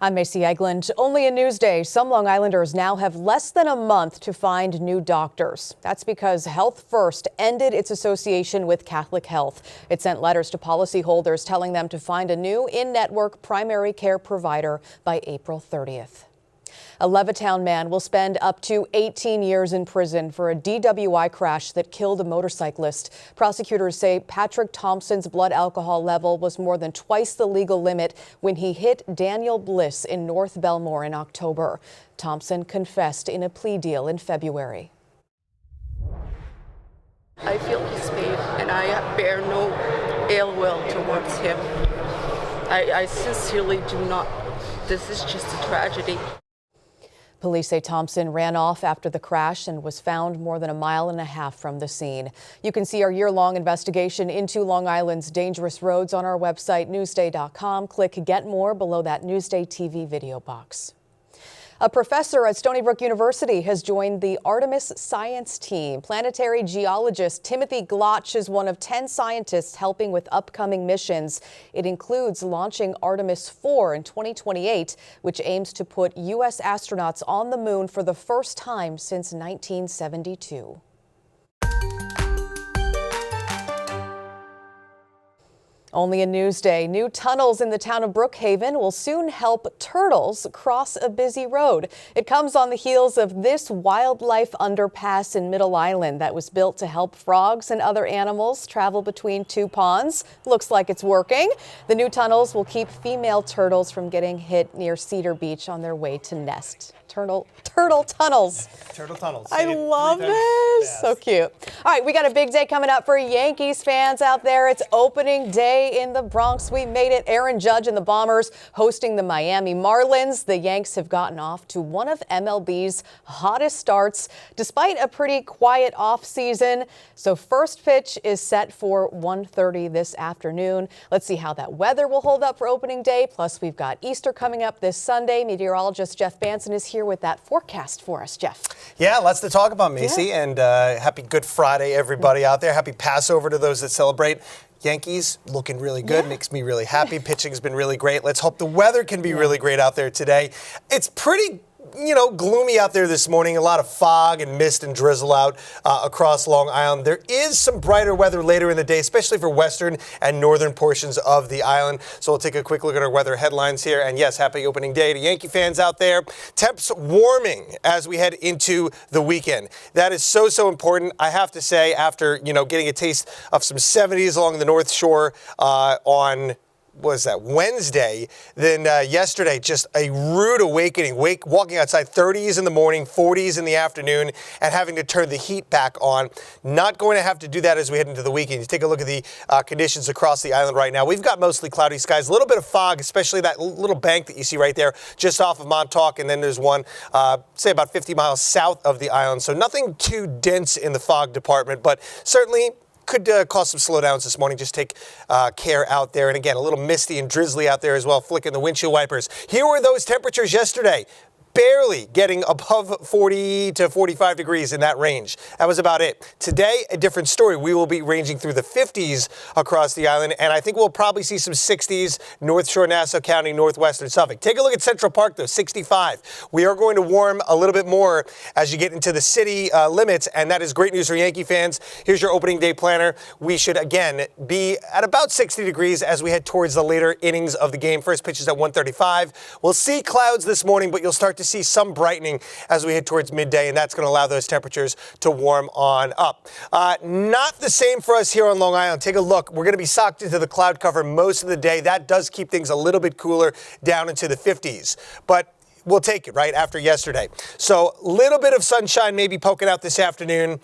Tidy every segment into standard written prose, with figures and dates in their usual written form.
I'm Macy Egeland. Only in Newsday, some Long Islanders now have less than a month to find new doctors. That's because Health First ended its association with Catholic Health. It sent letters to policyholders telling them to find a new in-network primary care provider by April 30th. A Levittown man will spend up to 18 years in prison for a DWI crash that killed a motorcyclist. Prosecutors say Patrick Thompson's blood alcohol level was more than twice the legal limit when he hit Daniel Bliss in North Belmore in October. Thompson confessed in a plea deal in February. I feel dismayed and I bear no ill will towards him. I sincerely do not. This is just a tragedy. Police say Thompson ran off after the crash and was found more than a mile and a half from the scene. You can see our year-long investigation into Long Island's dangerous roads on our website, Newsday.com. Click Get More below that Newsday TV video box. A professor at Stony Brook University has joined the Artemis science team. Planetary geologist Timothy Glotch is one of 10 scientists helping with upcoming missions. It includes launching Artemis 4 in 2028, which aims to put U.S. astronauts on the moon for the first time since 1972. Only in Newsday, new tunnels in the town of Brookhaven will soon help turtles cross a busy road. It comes on the heels of this wildlife underpass in Middle Island that was built to help frogs and other animals travel between two ponds. Looks like it's working. The new tunnels will keep female turtles from getting hit near Cedar Beach on their way to nest. Turtle tunnels. Turtle tunnels. I love this. So cute. All right, we got a big day coming up for Yankees fans out there. It's opening day in the Bronx. We made it. Aaron Judge and the Bombers hosting the Miami Marlins. The Yanks have gotten off to one of MLB's hottest starts despite a pretty quiet offseason. So first pitch is set for 1:30 this afternoon. Let's see how that weather will hold up for opening day. Plus, we've got Easter coming up this Sunday. Meteorologist Jeff Banson is here with that forecast for us. Jeff. Yeah, lots to talk about, Macy. Yeah. And happy Good Friday, everybody out there. Happy Passover to those that celebrate. Yankees looking really good, makes me really happy. Pitching's been really great. Let's hope the weather can be really great out there today. It's pretty gloomy out there this morning. A lot of fog and mist and drizzle out across Long Island. There is some brighter weather later in the day, especially for western and northern portions of the island. So we'll take a quick look at our weather headlines here. And yes, happy opening day to Yankee fans out there. Temps warming as we head into the weekend. That is so important. I have to say, after getting a taste of some 70s along the North Shore on Wednesday, then yesterday, just a rude awakening. Walking outside 30s in the morning, 40s in the afternoon, and having to turn the heat back on. Not going to have to do that as we head into the weekend. You take a look at the conditions across the island right now. We've got mostly cloudy skies, a little bit of fog, especially that little bank that you see right there just off of Montauk, and then there's one, say about 50 miles south of the island. So nothing too dense in the fog department, but certainly could cause some slowdowns this morning. Just take care out there. And again, a little misty and drizzly out there as well, flicking the windshield wipers. Here were those temperatures yesterday. Barely getting above 40 to 45 degrees in that range. That was about it. Today, a different story. We will be ranging through the 50s across the island, and I think we'll probably see some 60s, North Shore, Nassau County, northwestern Suffolk. Take a look at Central Park, though, 65. We are going to warm a little bit more as you get into the city limits, and that is great news for Yankee fans. Here's your opening day planner. We should, again, be at about 60 degrees as we head towards the later innings of the game. First pitch is at 1:35. We'll see clouds this morning, but you'll start to see some brightening as we head towards midday, and that's going to allow those temperatures to warm on up. Not the same for us here on Long Island. Take a look. We're going to be socked into the cloud cover most of the day. That does keep things a little bit cooler down into the 50s. But we'll take it right after yesterday. So a little bit of sunshine maybe poking out this afternoon.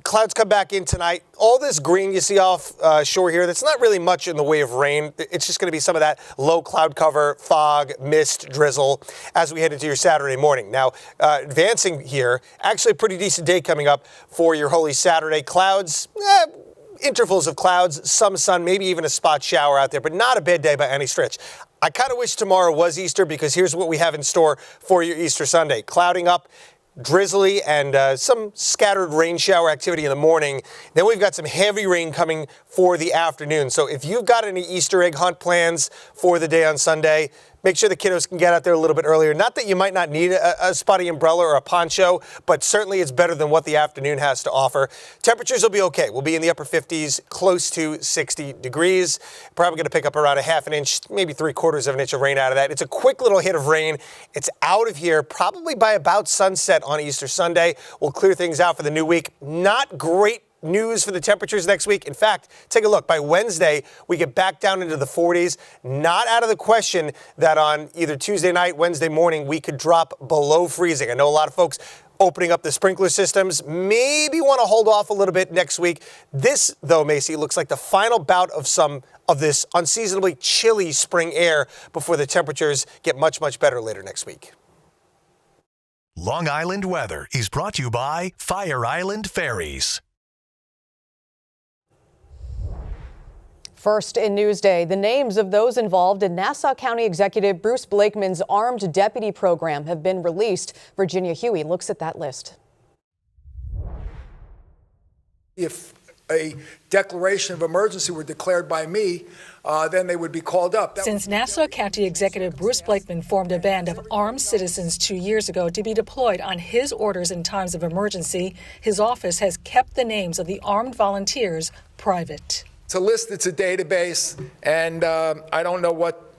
Clouds come back in tonight. All this green you see off shore here, that's not really much in the way of rain. It's just going to be some of that low cloud cover, fog, mist, drizzle as we head into your Saturday morning. Now, advancing here, actually a pretty decent day coming up for your Holy Saturday. Clouds, intervals of clouds, some sun, maybe even a spot shower out there, but not a bad day by any stretch. I kind of wish tomorrow was Easter because here's what we have in store for your Easter Sunday. Clouding up, drizzly, and some scattered rain shower activity in the morning. Then we've got some heavy rain coming for the afternoon. So if you've got any Easter egg hunt plans for the day on Sunday, make sure the kiddos can get out there a little bit earlier. Not that you might not need a spotty umbrella or a poncho, but certainly it's better than what the afternoon has to offer. Temperatures will be okay. We'll be in the upper 50s, close to 60 degrees. Probably going to pick up around a half an inch, maybe 3/4 of an inch of rain out of that. It's a quick little hit of rain. It's out of here probably by about sunset on Easter Sunday. We'll clear things out for the new week. Not great news for the temperatures next week. In fact, take a look. By Wednesday, we get back down into the 40s. Not out of the question that on either Tuesday night, Wednesday morning, we could drop below freezing. I know a lot of folks opening up the sprinkler systems maybe want to hold off a little bit next week. This, though, Macy, looks like the final bout of some of this unseasonably chilly spring air before the temperatures get much, much better later next week. Long Island weather is brought to you by Fire Island Ferries. First in Newsday, the names of those involved in Nassau County Executive Bruce Blakeman's armed deputy program have been released. Virginia Huey looks at that list. If a declaration of emergency were declared by me, then they would be called up. Since Nassau County Executive Bruce Blakeman formed a band of armed citizens 2 years ago to be deployed on his orders in times of emergency, his office has kept the names of the armed volunteers private. It's a list, it's a database, and I don't know what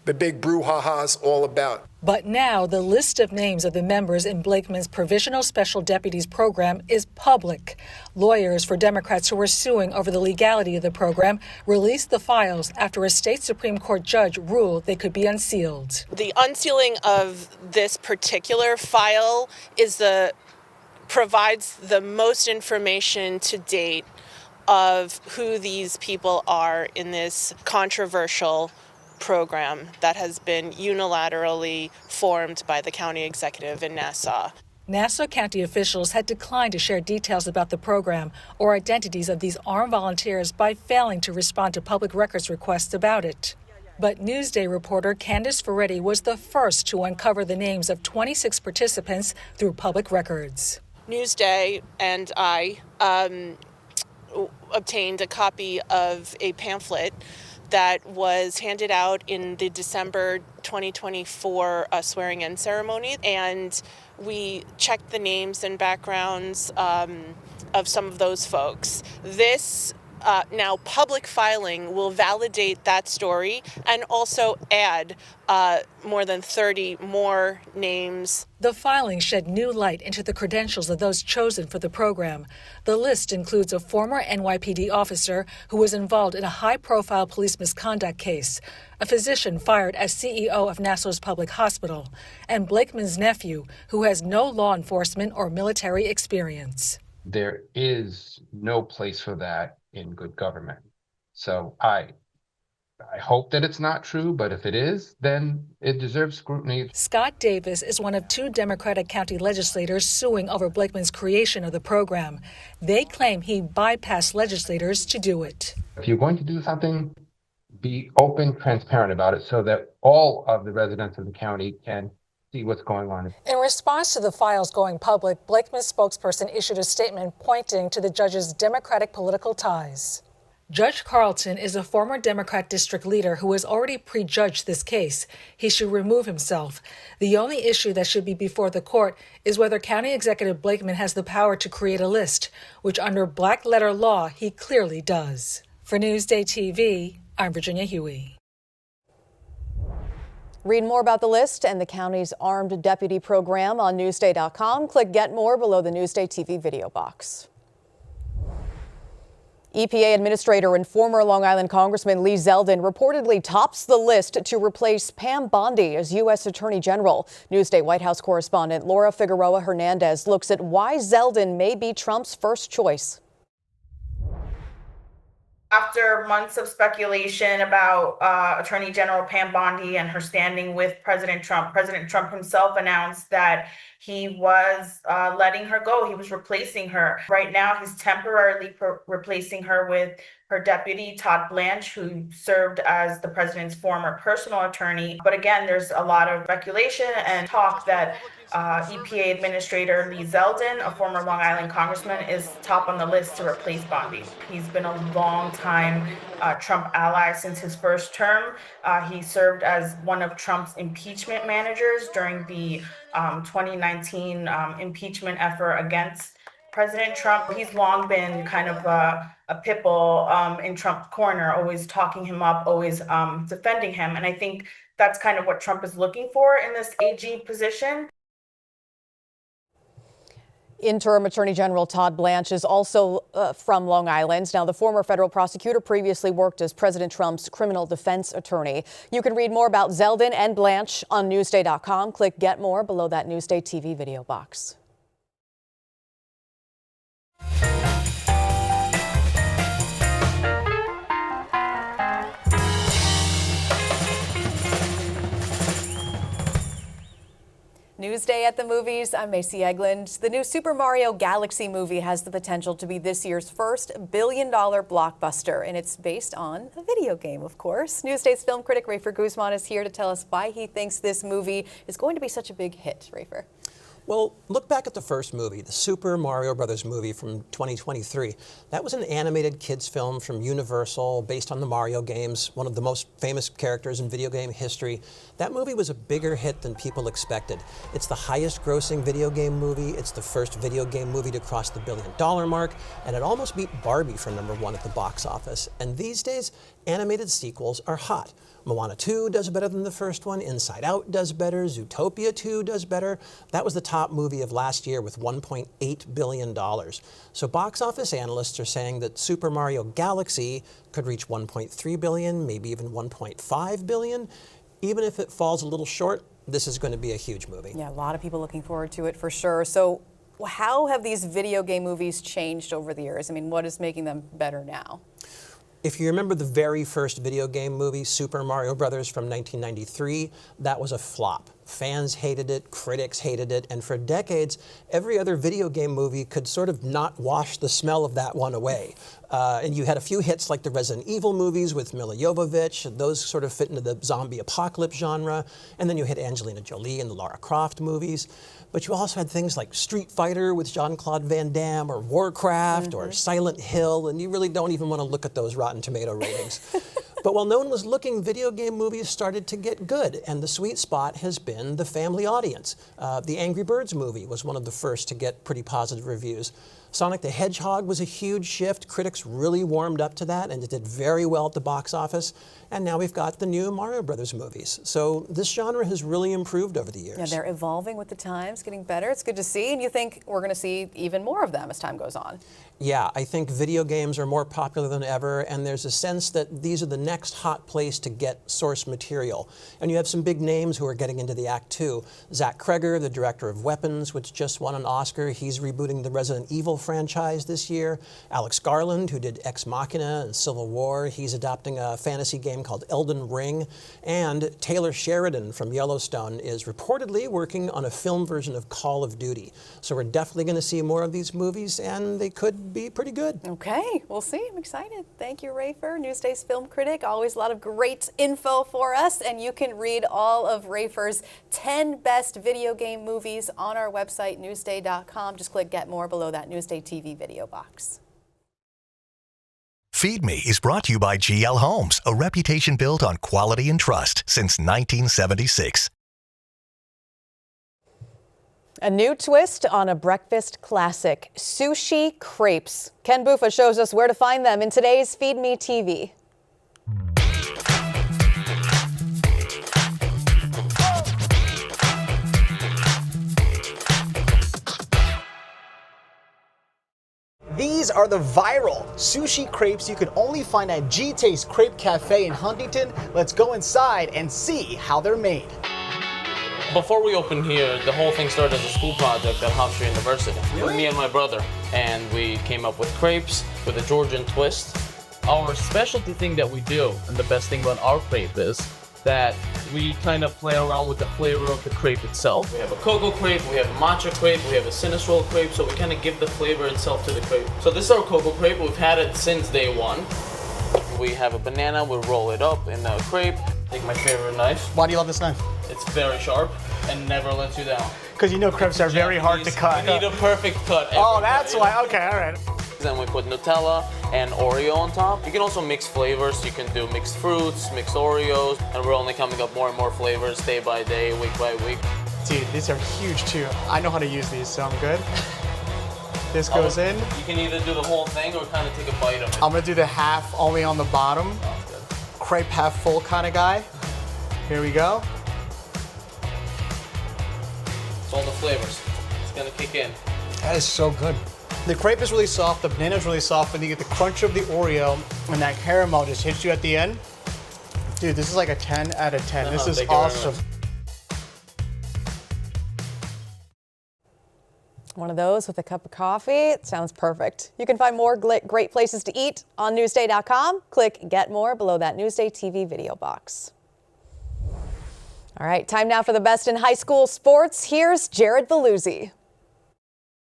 the big brouhaha is all about. But now the list of names of the members in Blakeman's Provisional Special Deputies program is public. Lawyers for Democrats who were suing over the legality of the program released the files after a state Supreme Court judge ruled they could be unsealed. The unsealing of this particular file provides the most information to date of who these people are in this controversial program that has been unilaterally formed by the county executive in Nassau. Nassau County officials had declined to share details about the program or identities of these armed volunteers by failing to respond to public records requests about it. But Newsday reporter Candace Ferretti was the first to uncover the names of 26 participants through public records. Newsday and I obtained a copy of a pamphlet that was handed out in the December 2024 swearing-in ceremony, and we checked the names and backgrounds of some of those folks. This now public filing will validate that story and also add more than 30 more names. The filing shed new light into the credentials of those chosen for the program. The list includes a former NYPD officer who was involved in a high-profile police misconduct case, a physician fired as CEO of Nassau's public hospital, and Blakeman's nephew, who has no law enforcement or military experience. There is no place for that in good government. So I hope that it's not true, but if it is, then it deserves scrutiny. Scott Davis is one of two Democratic county legislators suing over Blakeman's creation of the program. They claim he bypassed legislators to do it. If you're going to do something, be open, transparent about it so that all of the residents of the county can see what's going on. In response to the files going public, Blakeman's spokesperson issued a statement pointing to the judge's Democratic political ties. Judge Carlton is a former Democrat district leader who has already prejudged this case. He should remove himself. The only issue that should be before the court is whether County Executive Blakeman has the power to create a list, which under black-letter law he clearly does. For Newsday TV, I'm Virginia Huey. Read more about the list and the county's armed deputy program on Newsday.com. Click Get More below the Newsday TV video box. EPA Administrator and former Long Island Congressman Lee Zeldin reportedly tops the list to replace Pam Bondi as U.S. Attorney General. Newsday White House correspondent Laura Figueroa Hernandez looks at why Zeldin may be Trump's first choice. After months of speculation about Attorney General Pam Bondi and her standing with President Trump himself announced that he was letting her go. He was replacing her. Right now, he's temporarily replacing her with her deputy, Todd Blanche, who served as the president's former personal attorney. But again, there's a lot of speculation and talk that EPA Administrator Lee Zeldin, a former Long Island congressman, is top on the list to replace Bondi. He's been a long time Trump ally since his first term. He served as one of Trump's impeachment managers during the 2019 impeachment effort against President Trump. He's long been kind of a pit bull in Trump's corner, always talking him up, always defending him. And I think that's kind of what Trump is looking for in this AG position. Interim Attorney General Todd Blanche is also from Long Island. Now, the former federal prosecutor previously worked as President Trump's criminal defense attorney. You can read more about Zeldin and Blanche on Newsday.com. Click Get More below that Newsday TV video box. Newsday at the movies. I'm Macy Egland. The new Super Mario Galaxy movie has the potential to be this year's first billion-dollar blockbuster, and it's based on a video game, of course. Newsday's film critic Rafer Guzman is here to tell us why he thinks this movie is going to be such a big hit. Rafer. Well, look back at the first movie, the Super Mario Brothers movie from 2023. That was an animated kids film from Universal based on the Mario games, one of the most famous characters in video game history. That movie was a bigger hit than people expected. It's the highest grossing video game movie. It's the first video game movie to cross the $1 billion mark, and it almost beat Barbie for #1 at the box office. And these days, animated sequels are hot. Moana 2 does better than the first one. Inside Out does better. Zootopia 2 does better. That was the top movie of last year with $1.8 billion. So box office analysts are saying that Super Mario Galaxy could reach $1.3 billion, maybe even $1.5 billion. Even if it falls a little short, this is going to be a huge movie. Yeah, a lot of people looking forward to it for sure. So how have these video game movies changed over the years? I mean, what is making them better now? If you remember the very first video game movie, Super Mario Brothers from 1993, that was a flop. Fans hated it, critics hated it, and for decades, every other video game movie could sort of not wash the smell of that one away. And you had a few hits like the Resident Evil movies with Mila Jovovich. Those sort of fit into the zombie apocalypse genre. And then you had Angelina Jolie and the Lara Croft movies. But you also had things like Street Fighter with Jean-Claude Van Damme, or Warcraft, or Silent Hill, and you really don't even want to look at those Rotten Tomato ratings. But while no one was looking, video game movies started to get good, and the sweet spot has been the family audience. The Angry Birds movie was one of the first to get pretty positive reviews. Sonic the Hedgehog was a huge shift. Critics really warmed up to that, and it did very well at the box office. And now we've got the new Mario Brothers movies. So this genre has really improved over the years. Yeah, they're evolving with the times, getting better. It's good to see, and you think we're going to see even more of them as time goes on. Yeah, I think video games are more popular than ever, and there's a sense that these are the next hot place to get source material. And you have some big names who are getting into the act too. Zach Kreger, the director of Weapons, which just won an Oscar. He's rebooting the Resident Evil franchise this year. Alex Garland, who did Ex Machina and Civil War, he's adapting a fantasy game called Elden Ring. And Taylor Sheridan from Yellowstone is reportedly working on a film version of Call of Duty. So we're definitely going to see more of these movies, and they could be pretty good. Okay, we'll see. I'm excited. Thank you, Rafer, Newsday's film critic. Always a lot of great info for us, and you can read all of Rafer's 10 best video game movies on our website, Newsday.com. Just click Get More below that Newsday TV video box. Feed Me is brought to you by GL Homes, a reputation built on quality and trust since 1976. A new twist on a breakfast classic, sushi crepes. Ken Buffa shows us where to find them in today's Feed Me TV. These are the viral sushi crepes you can only find at G-Taste Crepe Cafe in Huntington. Let's go inside and see how they're made. Before we opened here, the whole thing started as a school project at Hofstra University. Really? Me and my brother. And we came up with crepes with a Georgian twist. Our specialty thing that we do, and the best thing about our crepe is that we kind of play around with the flavor of the crepe itself. We have a cocoa crepe, we have a matcha crepe, we have a cinnamon crepe, so we kind of give the flavor itself to the crepe. So this is our cocoa crepe. We've had it since day one. We have a banana, we roll it up in a crepe. Take my favorite knife. Why do you love this knife? It's very sharp and never lets you down. Because you know crepes are very hard to cut. You need a perfect cut. Oh, that's why. Okay, all right. Then we put Nutella and Oreo on top. You can also mix flavors. You can do mixed fruits, mixed Oreos, and we're only coming up more and more flavors day by day, week by week. Dude, these are huge too. I know how to use these, so I'm good. This goes in. You can either do the whole thing or kind of take a bite of it. I'm gonna do the half only on the bottom. Oh, good. Crepe half full kind of guy. Here we go. It's all the flavors. It's gonna kick in. That is so good. The crepe is really soft, the banana is really soft, and you get the crunch of the Oreo, and that caramel just hits you at the end. Dude, this is like a 10 out of 10. This is awesome. One of those with a cup of coffee. It sounds perfect. You can find more great places to eat on Newsday.com. Click Get More below that Newsday TV video box. All right, time now for the best in high school sports. Here's Jared Veluzzi.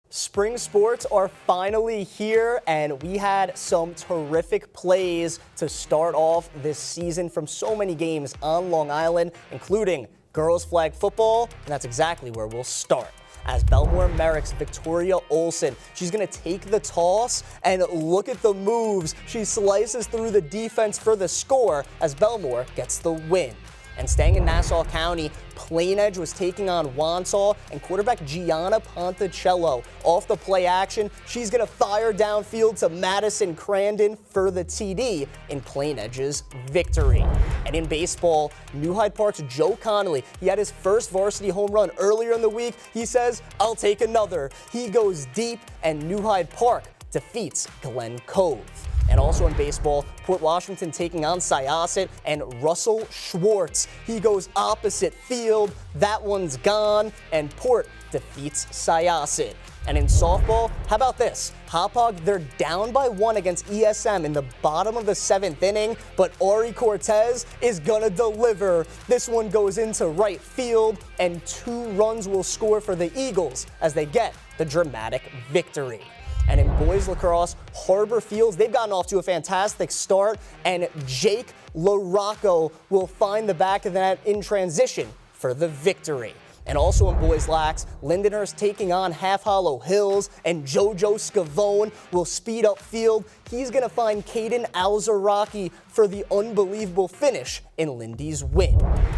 Spring sports are finally here, and we had some terrific plays to start off this season from so many games on Long Island, including girls flag football, and that's exactly where we'll start. As Belmore Merrick's Victoria Olson, she's going to take the toss, and look at the moves. She slices through the defense for the score as Belmore gets the win. And staying in Nassau County, Plain Edge was taking on Wansaw, and quarterback Gianna Ponticello off the play action. She's going to fire downfield to Madison Crandon for the TD in Plain Edge's victory. And in baseball, New Hyde Park's Joe Connolly, he had his first varsity home run earlier in the week. He says, "I'll take another." He goes deep, and New Hyde Park defeats Glen Cove. And also in baseball, Port Washington taking on Syosset, and Russell Schwartz, he goes opposite field. That one's gone, and Port defeats Syosset. And in softball, how about this? Hauppauge, they're down by 1 against ESM in the bottom of the 7th inning, but Ari Cortez is gonna deliver. This one goes into right field, and 2 runs will score for the Eagles as they get the dramatic victory. And in boys lacrosse, Harbor Fields, they've gotten off to a fantastic start, and Jake LaRocco will find the back of the net in transition for the victory. And also in boys lax, Lindenhurst taking on Half Hollow Hills, and JoJo Scavone will speed up field. He's going to find Caden Alzaraki for the unbelievable finish in Lindy's win.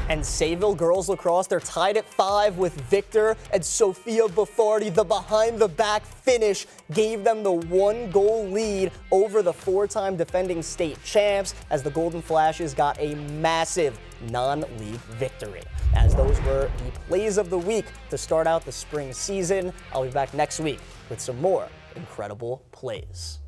And Sayville girls lacrosse, they're tied at 5 with Victor, and Sophia Buffardi, the behind-the-back finish gave them the 1-goal lead over the 4-time defending state champs as the Golden Flashes got a massive non-league victory. As those were the plays of the week to start out the spring season. I'll be back next week with some more incredible plays.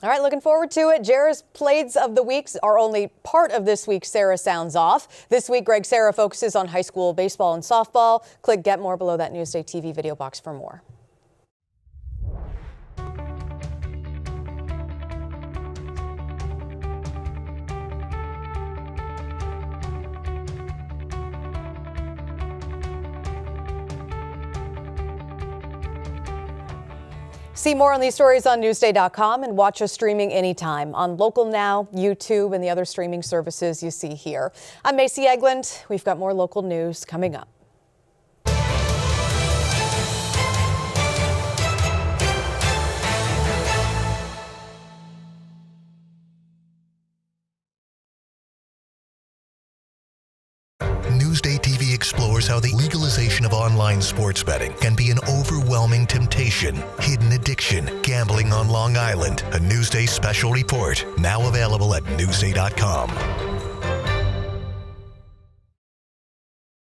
All right, looking forward to it. Jared's plays of the weeks are only part of this week's Sarah Sounds Off. This week, Greg Sarah focuses on high school baseball and softball. Click Get More below that Newsday TV video box for more. See more on these stories on Newsday.com and watch us streaming anytime on Local Now, YouTube, and the other streaming services you see here. I'm Macy Egeland. We've got more local news coming up. Newsday TV explores how the legalization of online sports betting can be an overwhelming temptation, hidden addiction, gambling on Long Island. A Newsday special report, now available at Newsday.com.